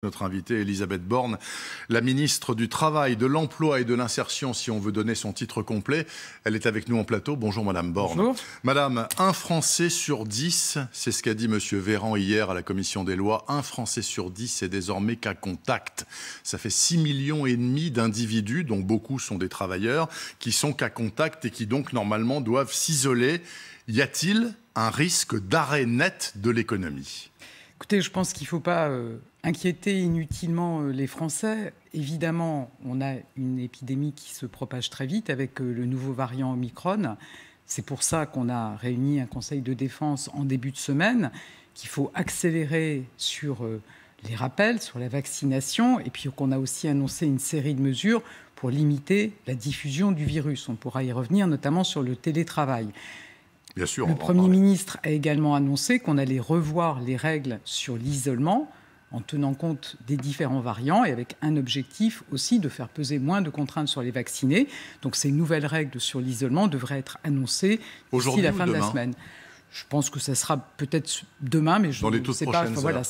Notre invitée, Elisabeth Borne, la ministre du Travail, de l'Emploi et de l'Insertion, si on veut donner son titre complet. Elle est avec nous en plateau. Bonjour Madame Borne. Bonjour. Madame, 1 Français sur 10, c'est ce qu'a dit Monsieur Véran hier à la Commission des lois, 1 Français sur 10 est désormais cas contact. Ça fait 6,5 millions d'individus, dont beaucoup sont des travailleurs, qui sont cas contact et qui donc normalement doivent s'isoler. Y a-t-il un risque d'arrêt net de l'économie ? Écoutez, je pense qu'il ne faut pas inquiéter inutilement les Français. Évidemment, on a une épidémie qui se propage très vite avec le nouveau variant Omicron. C'est pour ça qu'on a réuni un conseil de défense en début de semaine, qu'il faut accélérer sur les rappels, sur la vaccination, et puis qu'on a aussi annoncé une série de mesures pour limiter la diffusion du virus. On pourra y revenir, notamment sur le télétravail. Bien sûr, le Premier ministre a également annoncé qu'on allait revoir les règles sur l'isolement en tenant compte des différents variants et avec un objectif aussi de faire peser moins de contraintes sur les vaccinés. Donc ces nouvelles règles sur l'isolement devraient être annoncées d'ici la fin de la semaine. Je pense que ça sera peut-être demain, mais je ne sais pas. Voilà,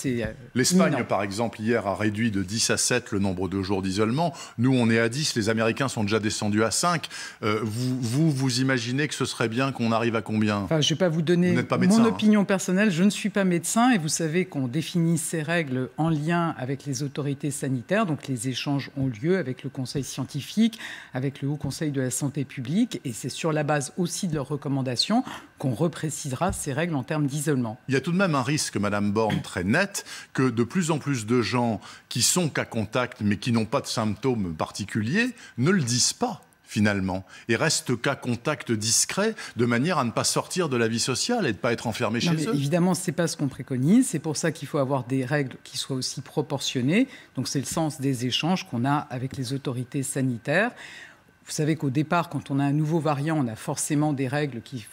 l'Espagne, par exemple, hier a réduit de 10 à 7 le nombre de jours d'isolement. Nous, on est à 10. Les Américains sont déjà descendus à 5. Vous imaginez que ce serait bien qu'on arrive à combien ? Je ne vais pas vous donner mon opinion personnelle. Je ne suis pas médecin et vous savez qu'on définit ces règles en lien avec les autorités sanitaires. Donc les échanges ont lieu avec le Conseil scientifique, avec le Haut Conseil de la santé publique. Et c'est sur la base aussi de leurs recommandations qu'on reprécisera ces règles en termes d'isolement. Il y a tout de même un risque, Madame Borne, très net, que de plus en plus de gens qui sont cas contact mais qui n'ont pas de symptômes particuliers ne le disent pas finalement et restent cas contact discrets de manière à ne pas sortir de la vie sociale et de ne pas être enfermés chez eux. Évidemment, ce n'est pas ce qu'on préconise. C'est pour ça qu'il faut avoir des règles qui soient aussi proportionnées. Donc c'est le sens des échanges qu'on a avec les autorités sanitaires. Vous savez qu'au départ, quand on a un nouveau variant, on a forcément des règles qui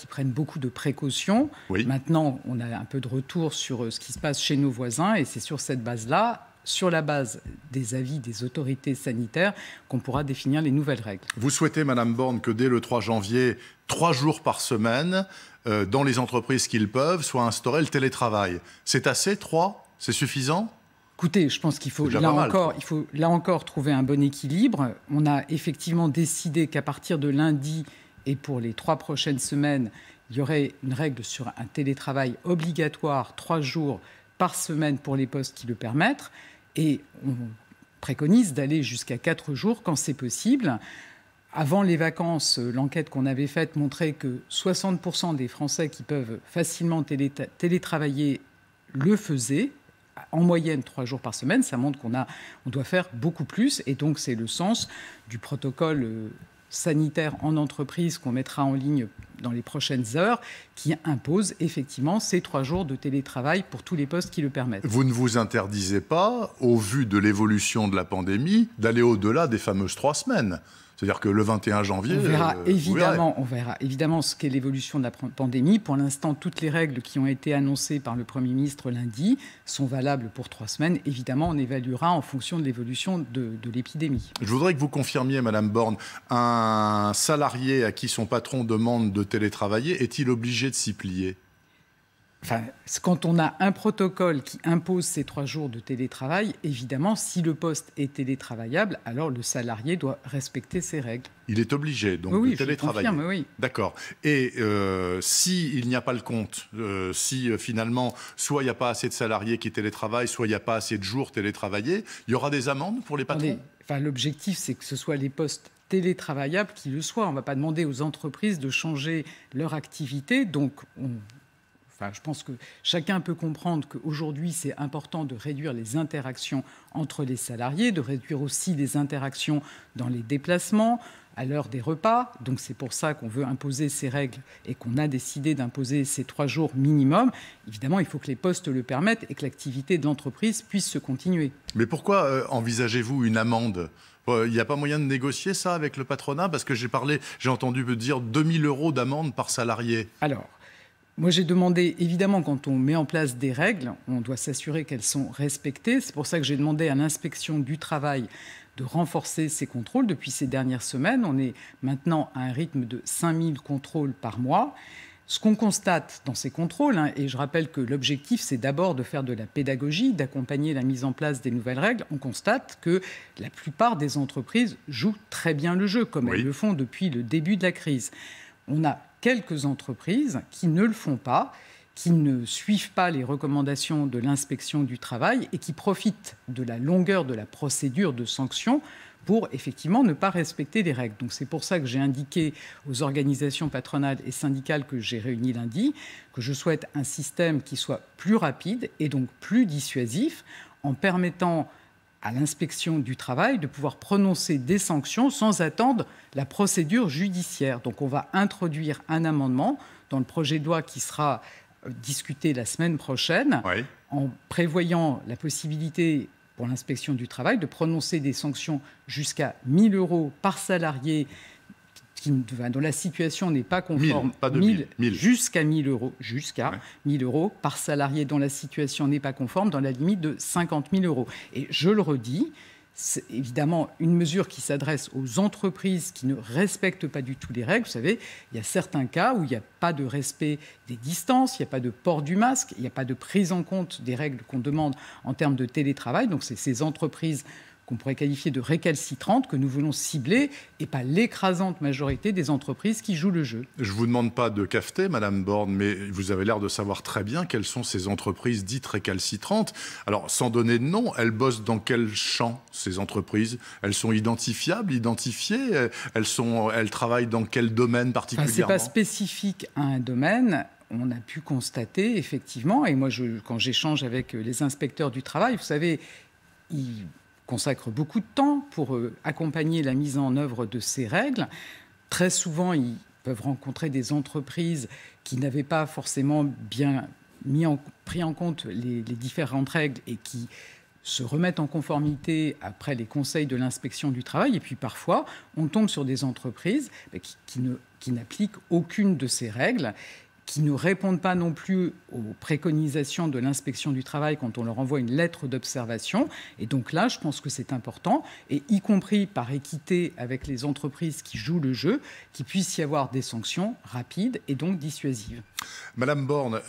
prennent beaucoup de précautions. Oui. Maintenant, on a un peu de retour sur ce qui se passe chez nos voisins et c'est sur cette base-là, sur la base des avis des autorités sanitaires, qu'on pourra définir les nouvelles règles. Vous souhaitez, Madame Borne, que dès le 3 janvier, 3 jours par semaine, dans les entreprises qu'ils peuvent, soit instauré le télétravail. C'est assez, 3 ? C'est suffisant ? Écoutez, je pense qu'il faut là encore trouver un bon équilibre. On a effectivement décidé qu'à partir de lundi et pour les 3 prochaines semaines, il y aurait une règle sur un télétravail obligatoire 3 jours par semaine pour les postes qui le permettent. Et on préconise d'aller jusqu'à 4 jours quand c'est possible. Avant les vacances, l'enquête qu'on avait faite montrait que 60% des Français qui peuvent facilement télétravailler le faisaient. En moyenne 3 jours par semaine, ça montre on doit faire beaucoup plus. Et donc, c'est le sens du protocole sanitaire en entreprise qu'on mettra en ligne dans les prochaines heures, qui impose effectivement ces 3 jours de télétravail pour tous les postes qui le permettent. Vous ne vous interdisez pas, au vu de l'évolution de la pandémie, d'aller au-delà des fameuses 3 semaines. C'est-à-dire que le 21 janvier... On verra évidemment ce qu'est l'évolution de la pandémie. Pour l'instant, toutes les règles qui ont été annoncées par le Premier ministre lundi sont valables pour 3 semaines. Évidemment, on évaluera en fonction de l'évolution de l'épidémie. Je voudrais que vous confirmiez, Madame Borne, un salarié à qui son patron demande de télétravailler, est-il obligé de s'y plier ? Quand on a un protocole qui impose ces 3 jours de télétravail, évidemment, si le poste est télétravaillable, alors le salarié doit respecter ces règles. Il est obligé, donc, de télétravailler. Je confirme, oui. D'accord. Et s'il n'y a pas le compte, si finalement, soit il n'y a pas assez de salariés qui télétravaillent, soit il n'y a pas assez de jours télétravaillés, il y aura des amendes pour les patrons ? L'objectif, c'est que ce soit les postes télétravaillables qui le soient. On ne va pas demander aux entreprises de changer leur activité, donc je pense que chacun peut comprendre qu'aujourd'hui, c'est important de réduire les interactions entre les salariés, de réduire aussi les interactions dans les déplacements, à l'heure des repas. Donc c'est pour ça qu'on veut imposer ces règles et qu'on a décidé d'imposer ces 3 jours minimum. Évidemment, il faut que les postes le permettent et que l'activité de l'entreprise puisse se continuer. Mais pourquoi envisagez-vous une amende ? Il n'y a pas moyen de négocier ça avec le patronat ? Parce que j'ai entendu dire 2 000 € d'amende par salarié. Alors, moi, j'ai demandé, évidemment, quand on met en place des règles, on doit s'assurer qu'elles sont respectées. C'est pour ça que j'ai demandé à l'inspection du travail de renforcer ces contrôles. Depuis ces dernières semaines, on est maintenant à un rythme de 5 000 contrôles par mois. Ce qu'on constate dans ces contrôles, et je rappelle que l'objectif, c'est d'abord de faire de la pédagogie, d'accompagner la mise en place des nouvelles règles, on constate que la plupart des entreprises jouent très bien le jeu, comme elles le font depuis le début de la crise. On a quelques entreprises qui ne le font pas, qui ne suivent pas les recommandations de l'inspection du travail et qui profitent de la longueur de la procédure de sanction pour effectivement ne pas respecter les règles. Donc c'est pour ça que j'ai indiqué aux organisations patronales et syndicales que j'ai réunies lundi que je souhaite un système qui soit plus rapide et donc plus dissuasif en permettant à l'inspection du travail de pouvoir prononcer des sanctions sans attendre la procédure judiciaire. Donc on va introduire un amendement dans le projet de loi qui sera discuté la semaine prochaine en prévoyant la possibilité pour l'inspection du travail de prononcer des sanctions jusqu'à 1 000 € par salarié dont la situation n'est pas conforme. 1000. Jusqu'à 1 000 €. Jusqu'à 1 000 € par salarié dont la situation n'est pas conforme, dans la limite de 50 000 €. Et je le redis, c'est évidemment une mesure qui s'adresse aux entreprises qui ne respectent pas du tout les règles. Vous savez, il y a certains cas où il n'y a pas de respect des distances, il n'y a pas de port du masque, il n'y a pas de prise en compte des règles qu'on demande en termes de télétravail. Donc c'est ces entreprises qu'on pourrait qualifier de récalcitrantes que nous voulons cibler et pas l'écrasante majorité des entreprises qui jouent le jeu. Je ne vous demande pas de cafeter, Madame Borne, mais vous avez l'air de savoir très bien quelles sont ces entreprises dites récalcitrantes. Alors, sans donner de nom, elles bossent dans quel champ, ces entreprises? Elles sont identifiables, identifiées? Elles travaillent dans quel domaine particulièrement? Ce n'est pas spécifique à un domaine. On a pu constater, effectivement, et moi, quand j'échange avec les inspecteurs du travail, vous savez, ils consacrent beaucoup de temps pour accompagner la mise en œuvre de ces règles. Très souvent, ils peuvent rencontrer des entreprises qui n'avaient pas forcément bien pris en compte les différentes règles et qui se remettent en conformité après les conseils de l'inspection du travail. Et puis parfois, on tombe sur des entreprises qui n'appliquent aucune de ces règles, qui ne répondent pas non plus aux préconisations de l'inspection du travail quand on leur envoie une lettre d'observation. Et donc là, je pense que c'est important, et y compris par équité avec les entreprises qui jouent le jeu, qu'il puisse y avoir des sanctions rapides et donc dissuasives. Madame Borne,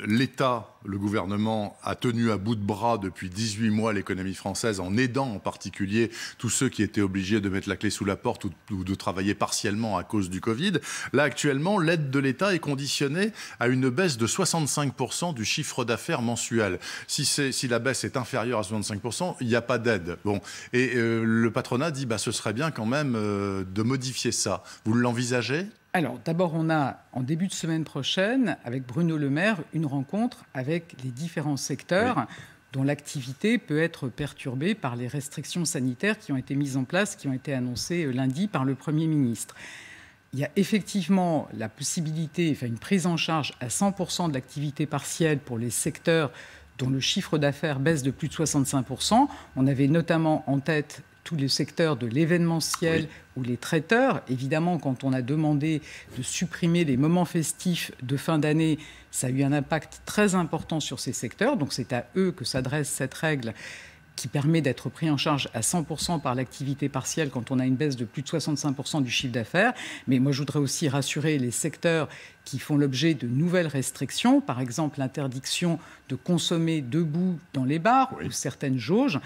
l'État, le gouvernement, a tenu à bout de bras depuis 18 mois l'économie française en aidant en particulier tous ceux qui étaient obligés de mettre la clé sous la porte ou de travailler partiellement à cause du Covid. Là, actuellement, l'aide de l'État est conditionnée à une baisse de 65% du chiffre d'affaires mensuel. Si la baisse est inférieure à 65%, il n'y a pas d'aide. Bon. Et le patronat dit ce serait bien quand même de modifier ça. Vous l'envisagez ? Alors, d'abord, on a, en début de semaine prochaine, avec Bruno Le Maire, une rencontre avec les différents secteurs dont l'activité peut être perturbée par les restrictions sanitaires qui ont été mises en place, qui ont été annoncées lundi par le Premier ministre. Il y a effectivement la possibilité, une prise en charge à 100% de l'activité partielle pour les secteurs dont le chiffre d'affaires baisse de plus de 65%. On avait notamment en tête tous les secteurs de l'événementiel ou les traiteurs. Évidemment, quand on a demandé de supprimer les moments festifs de fin d'année, ça a eu un impact très important sur ces secteurs. Donc c'est à eux que s'adresse cette règle qui permet d'être pris en charge à 100% par l'activité partielle quand on a une baisse de plus de 65% du chiffre d'affaires. Mais moi, je voudrais aussi rassurer les secteurs qui font l'objet de nouvelles restrictions, par exemple l'interdiction de consommer debout dans les bars ou certaines jauges.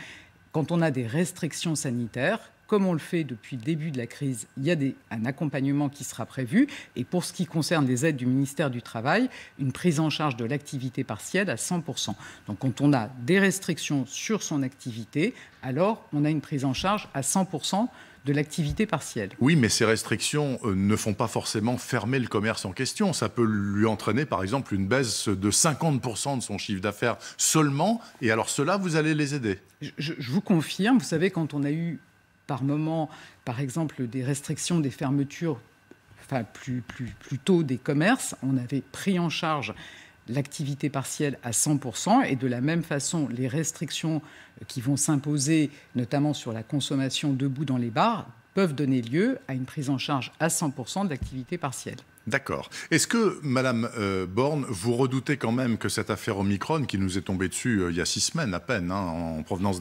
Quand on a des restrictions sanitaires, comme on le fait depuis le début de la crise, il y a un accompagnement qui sera prévu. Et pour ce qui concerne les aides du ministère du Travail, une prise en charge de l'activité partielle à 100%. Donc quand on a des restrictions sur son activité, alors on a une prise en charge à 100% de l'activité partielle. Oui, mais ces restrictions ne font pas forcément fermer le commerce en question. Ça peut lui entraîner, par exemple, une baisse de 50% de son chiffre d'affaires seulement. Et alors cela, vous allez les aider. Je vous confirme, vous savez, quand on a eu par moment, par exemple, des restrictions, des fermetures, plus tôt des commerces, on avait pris en charge l'activité partielle à 100%, et de la même façon, les restrictions qui vont s'imposer, notamment sur la consommation debout dans les bars, peuvent donner lieu à une prise en charge à 100% de l'activité partielle. D'accord. Est-ce que, Madame Borne, vous redoutez quand même que cette affaire Omicron, qui nous est tombée dessus il y a 6 semaines à peine, en provenance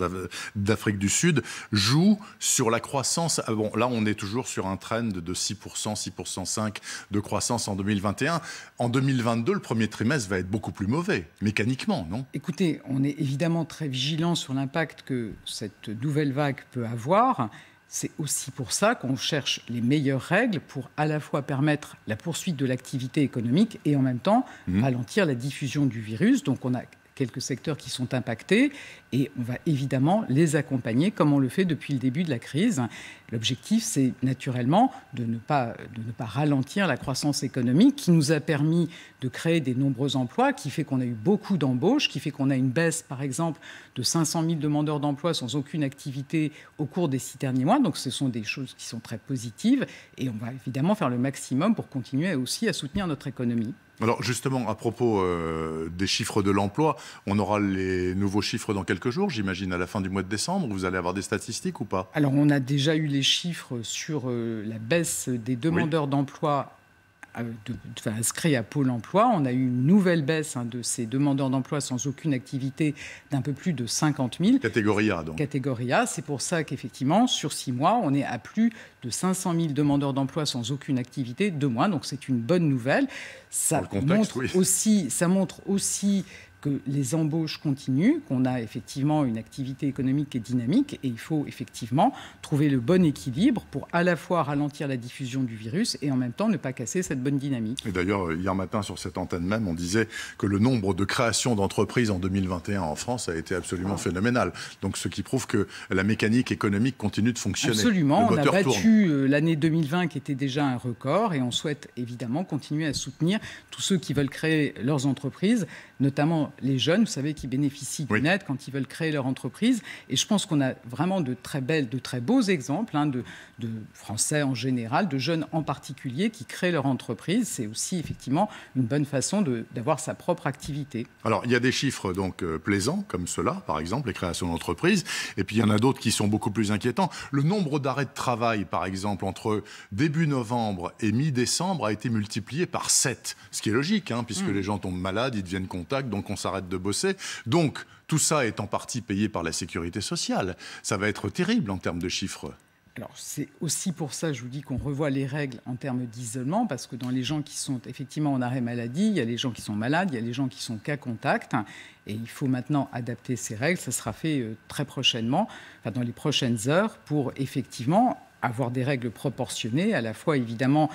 d'Afrique du Sud, joue sur la croissance? Bon, là, on est toujours sur un trend de 6%, 6,5% de croissance en 2021. En 2022, le premier trimestre va être beaucoup plus mauvais, mécaniquement, non? Écoutez, on est évidemment très vigilant sur l'impact que cette nouvelle vague peut avoir. C'est aussi pour ça qu'on cherche les meilleures règles pour à la fois permettre la poursuite de l'activité économique et en même temps ralentir la diffusion du virus. Donc on a quelques secteurs qui sont impactés et on va évidemment les accompagner comme on le fait depuis le début de la crise. L'objectif, c'est naturellement de ne pas ralentir la croissance économique qui nous a permis de créer des nombreux emplois, qui fait qu'on a eu beaucoup d'embauches, qui fait qu'on a une baisse, par exemple, de 500 000 demandeurs d'emploi sans aucune activité au cours des 6 derniers mois. Donc ce sont des choses qui sont très positives et on va évidemment faire le maximum pour continuer aussi à soutenir notre économie. Alors justement, à propos des chiffres de l'emploi, on aura les nouveaux chiffres dans quelques jours, j'imagine, à la fin du mois de décembre. Vous allez avoir des statistiques ou pas? Alors on a déjà eu les chiffres sur la baisse des demandeurs d'emploi inscrits à Pôle emploi. On a eu une nouvelle baisse de ces demandeurs d'emploi sans aucune activité d'un peu plus de 50 000. Catégorie A, donc. Catégorie A. C'est pour ça qu'effectivement, sur 6 mois, on est à plus de 500 000 demandeurs d'emploi sans aucune activité de moins. Donc c'est une bonne nouvelle. Ça montre aussi que les embauches continuent, qu'on a effectivement une activité économique qui est dynamique et il faut effectivement trouver le bon équilibre pour à la fois ralentir la diffusion du virus et en même temps ne pas casser cette bonne dynamique. Et d'ailleurs, hier matin, sur cette antenne même, on disait que le nombre de créations d'entreprises en 2021 en France a été absolument phénoménal. Donc ce qui prouve que la mécanique économique continue de fonctionner. Absolument, on a battu l'année 2020 qui était déjà un record et on souhaite évidemment continuer à soutenir tous ceux qui veulent créer leurs entreprises, notamment les jeunes, vous savez, qui bénéficient d'une aide quand ils veulent créer leur entreprise. Et je pense qu'on a vraiment de très beaux exemples de Français en général, de jeunes en particulier, qui créent leur entreprise. C'est aussi effectivement une bonne façon d'avoir sa propre activité. Alors, il y a des chiffres donc plaisants, comme ceux-là, par exemple, les créations d'entreprises. Et puis, il y en a d'autres qui sont beaucoup plus inquiétants. Le nombre d'arrêts de travail, par exemple, entre début novembre et mi-décembre a été multiplié par 7. Ce qui est logique, puisque les gens tombent malades, ils deviennent contacts, donc on s'arrête de bosser. Donc, tout ça est en partie payé par la sécurité sociale. Ça va être terrible en termes de chiffres. Alors, c'est aussi pour ça, je vous dis, qu'on revoit les règles en termes d'isolement, parce que dans les gens qui sont effectivement en arrêt maladie, il y a les gens qui sont malades, il y a les gens qui sont cas contact, et il faut maintenant adapter ces règles. Ça sera fait très prochainement, dans les prochaines heures, pour effectivement avoir des règles proportionnées, à la fois évidemment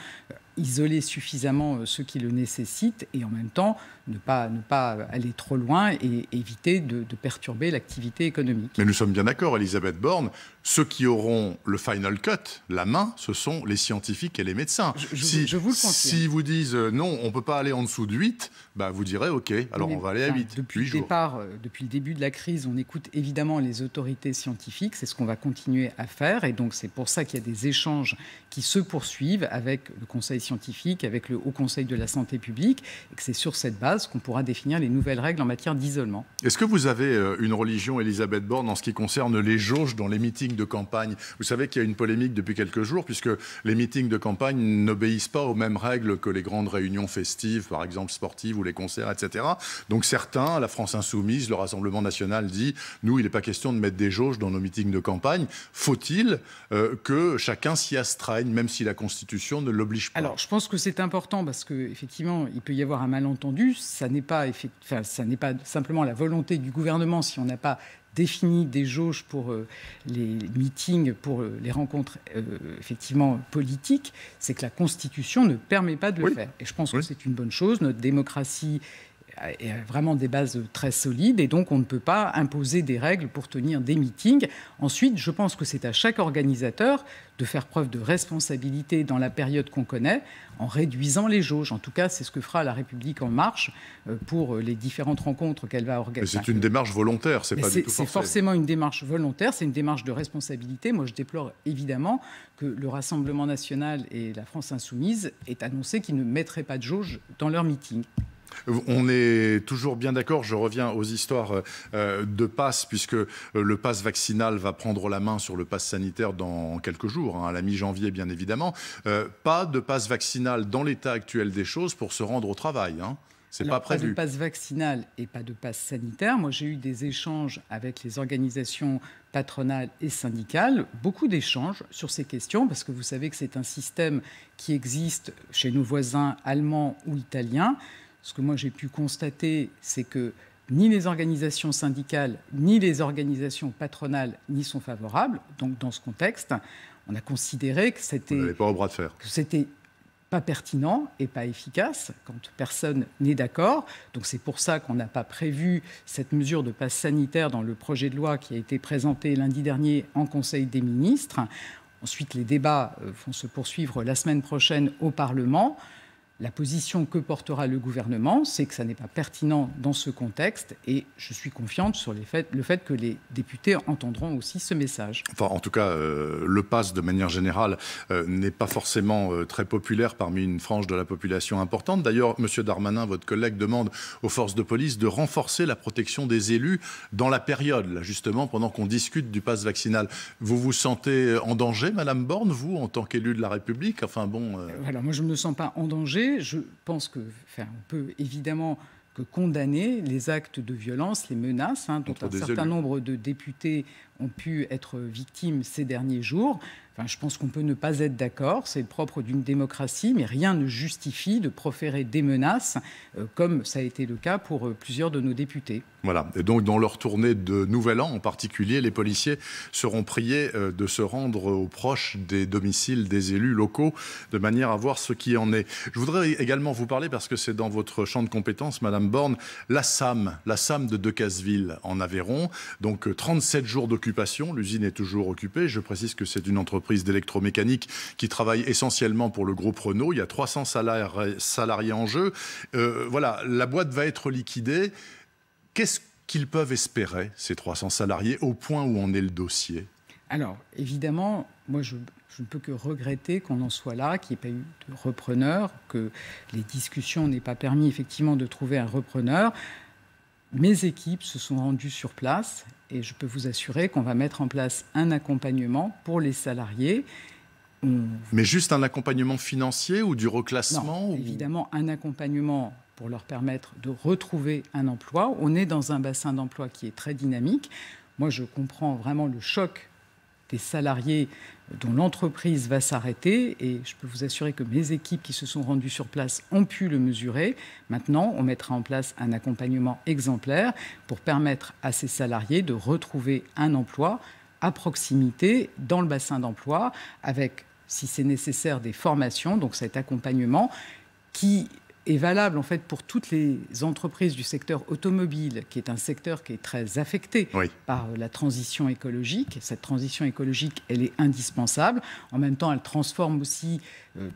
isoler suffisamment ceux qui le nécessitent et en même temps ne pas aller trop loin et éviter de perturber l'activité économique. Mais nous sommes bien d'accord, Elisabeth Borne, ceux qui auront le final cut, la main, ce sont les scientifiques et les médecins. Je vous le confirme. Si vous disent non, on ne peut pas aller en dessous de 8, vous direz OK, alors on va aller à 8. Depuis le début de la crise, on écoute évidemment les autorités scientifiques, c'est ce qu'on va continuer à faire et donc c'est pour ça qu'il y a des échanges qui se poursuivent avec le Conseil scientifique, avec le Haut Conseil de la santé publique et que c'est sur cette base qu'on pourra définir les nouvelles règles en matière d'isolement. Est-ce que vous avez une religion, Elisabeth Borne, en ce qui concerne les jauges dans les meetings de campagne? Vous savez qu'il y a une polémique depuis quelques jours, puisque les meetings de campagne n'obéissent pas aux mêmes règles que les grandes réunions festives, par exemple sportives ou les concerts, etc. Donc certains, la France Insoumise, le Rassemblement National dit « Nous, il n'est pas question de mettre des jauges dans nos meetings de campagne. Faut-il que chacun s'y astreigne, même si la Constitution ne l'oblige pas ?» Alors, je pense que c'est important parce qu'effectivement, il peut y avoir un malentendu. Ça n'est pas simplement la volonté du gouvernement si on n'a pas défini des jauges pour les meetings, pour les rencontres effectivement politiques. C'est que la Constitution ne permet pas de le faire. Et je pense que c'est une bonne chose. Notre démocratie a vraiment des bases très solides et donc on ne peut pas imposer des règles pour tenir des meetings. Ensuite, je pense que c'est à chaque organisateur de faire preuve de responsabilité dans la période qu'on connaît en réduisant les jauges. En tout cas, c'est ce que fera La République En Marche pour les différentes rencontres qu'elle va organiser. Mais c'est une démarche volontaire, c'est pas du tout forcé. C'est forcément une démarche volontaire, c'est une démarche de responsabilité. Moi, je déplore évidemment que le Rassemblement national et la France Insoumise aient annoncé qu'ils ne mettraient pas de jauge dans leur meeting. On est toujours bien d'accord, je reviens aux histoires de passe, puisque le passe vaccinal va prendre la main sur le passe sanitaire dans quelques jours, à la mi-janvier bien évidemment. Pas de passe vaccinal dans l'état actuel des choses pour se rendre au travail. C'est pas prévu. Pas de passe vaccinal et pas de passe sanitaire. Moi, j'ai eu des échanges avec les organisations patronales et syndicales, beaucoup d'échanges sur ces questions, parce que vous savez que c'est un système qui existe chez nos voisins allemands ou italiens. Ce que moi j'ai pu constater, c'est que ni les organisations syndicales, ni les organisations patronales n'y sont favorables. Donc dans ce contexte, on a considéré que c'était... Vous n'avez pas au bras de fer. Que c'était pas pertinent et pas efficace quand personne n'est d'accord. Donc c'est pour ça qu'on n'a pas prévu cette mesure de passe sanitaire dans le projet de loi qui a été présenté lundi dernier en Conseil des ministres. Ensuite, les débats vont se poursuivre la semaine prochaine au Parlement. La position que portera le gouvernement, c'est que ça n'est pas pertinent dans ce contexte, et je suis confiante sur le fait que les députés entendront aussi ce message. Enfin, en tout cas, le pass, de manière générale, n'est pas forcément très populaire parmi une frange de la population importante. D'ailleurs, M. Darmanin, votre collègue, demande aux forces de police de renforcer la protection des élus dans la période, là, justement, pendant qu'on discute du pass vaccinal. Vous vous sentez en danger, Madame Borne, vous, en tant qu'élue de la République? Enfin, bon... Alors, moi, je ne me sens pas en danger. Je pense qu'on peut évidemment que condamner les actes de violence, les menaces, dont un certain nombre de députés ont pu être victimes ces derniers jours. Enfin, je pense qu'on peut ne pas être d'accord, c'est le propre d'une démocratie, mais rien ne justifie de proférer des menaces, comme ça a été le cas pour plusieurs de nos députés. Voilà, et donc dans leur tournée de Nouvel An en particulier, les policiers seront priés de se rendre aux proches des domiciles des élus locaux, de manière à voir ce qui en est. Je voudrais également vous parler, parce que c'est dans votre champ de compétences, Madame Borne, la SAM de Decazeville en Aveyron, donc 37 jours d'occupation, l'usine est toujours occupée. Je précise que c'est une entreprise d'électromécanique qui travaille essentiellement pour le groupe Renault. Il y a 300 salariés en jeu. Voilà, la boîte va être liquidée. Qu'est-ce qu'ils peuvent espérer, ces 300 salariés, au point où en est le dossier? Alors, évidemment, moi, je ne peux que regretter qu'on en soit là, qu'il n'y ait pas eu de repreneur, que les discussions n'aient pas permis, effectivement, de trouver un repreneur. Mes équipes se sont rendues sur place et je peux vous assurer qu'on va mettre en place un accompagnement pour les salariés. Mais juste un accompagnement financier ou du reclassement? Non, évidemment, un accompagnement pour leur permettre de retrouver un emploi. On est dans un bassin d'emploi qui est très dynamique. Moi, je comprends vraiment le choc des salariés dont l'entreprise va s'arrêter, et je peux vous assurer que mes équipes qui se sont rendues sur place ont pu le mesurer. Maintenant, on mettra en place un accompagnement exemplaire pour permettre à ces salariés de retrouver un emploi à proximité dans le bassin d'emploi, avec, si c'est nécessaire, des formations. Donc cet accompagnement qui est valable en fait pour toutes les entreprises du secteur automobile, qui est un secteur qui est très affecté par la transition écologique. Cette transition écologique, elle est indispensable. En même temps, elle transforme aussi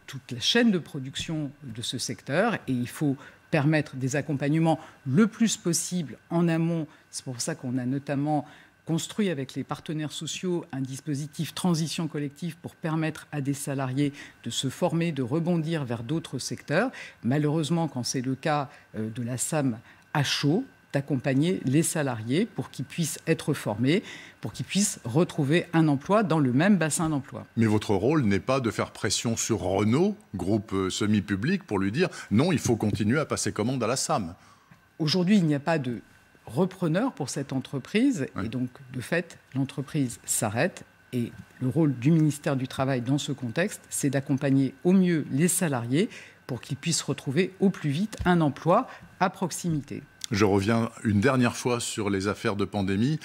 toute la chaîne de production de ce secteur, et il faut permettre des accompagnements le plus possible en amont. C'est pour ça qu'on a notamment construit avec les partenaires sociaux un dispositif transition collective pour permettre à des salariés de se former, de rebondir vers d'autres secteurs. Malheureusement, quand c'est le cas de la SAM à chaud, d'accompagner les salariés pour qu'ils puissent être formés, pour qu'ils puissent retrouver un emploi dans le même bassin d'emploi. Mais votre rôle n'est pas de faire pression sur Renault, groupe semi-public, pour lui dire non, il faut continuer à passer commande à la SAM. Aujourd'hui, il n'y a pas de repreneur pour cette entreprise, et donc de fait l'entreprise s'arrête, et le rôle du ministère du Travail dans ce contexte, c'est d'accompagner au mieux les salariés pour qu'ils puissent retrouver au plus vite un emploi à proximité. Je reviens une dernière fois sur les affaires de pandémie.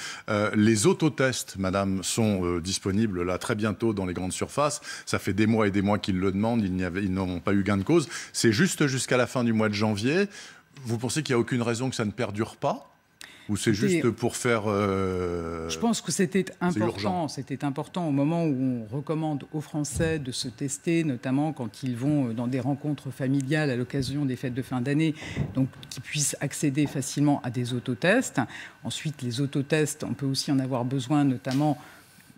Les autotests, madame, sont disponibles là très bientôt dans les grandes surfaces. Ça fait des mois et des mois qu'ils le demandent, ils n'ont pas eu gain de cause. C'est juste jusqu'à la fin du mois de janvier. Vous pensez qu'il n'y a aucune raison que ça ne perdure pas ? Ou c'est juste pour faire... Je pense que c'était important. C'était important au moment où on recommande aux Français de se tester, notamment quand ils vont dans des rencontres familiales à l'occasion des fêtes de fin d'année, donc qu'ils puissent accéder facilement à des autotests. Ensuite, les autotests, on peut aussi en avoir besoin, notamment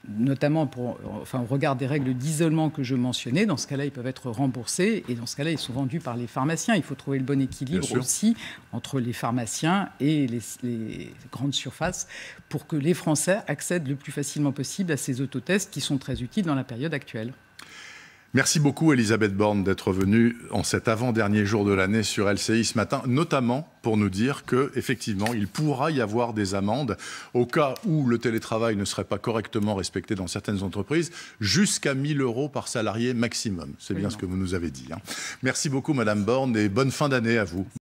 notamment au regard des règles d'isolement que je mentionnais. Dans ce cas-là, ils peuvent être remboursés et dans ce cas-là, ils sont vendus par les pharmaciens. Il faut trouver le bon équilibre aussi entre les pharmaciens et les grandes surfaces pour que les Français accèdent le plus facilement possible à ces autotests qui sont très utiles dans la période actuelle. Merci beaucoup Elisabeth Borne d'être venue en cet avant-dernier jour de l'année sur LCI ce matin, notamment pour nous dire qu'effectivement, il pourra y avoir des amendes au cas où le télétravail ne serait pas correctement respecté dans certaines entreprises, jusqu'à 1 000 € par salarié maximum. C'est bien ce que vous nous avez dit. Merci beaucoup Madame Borne et bonne fin d'année à vous.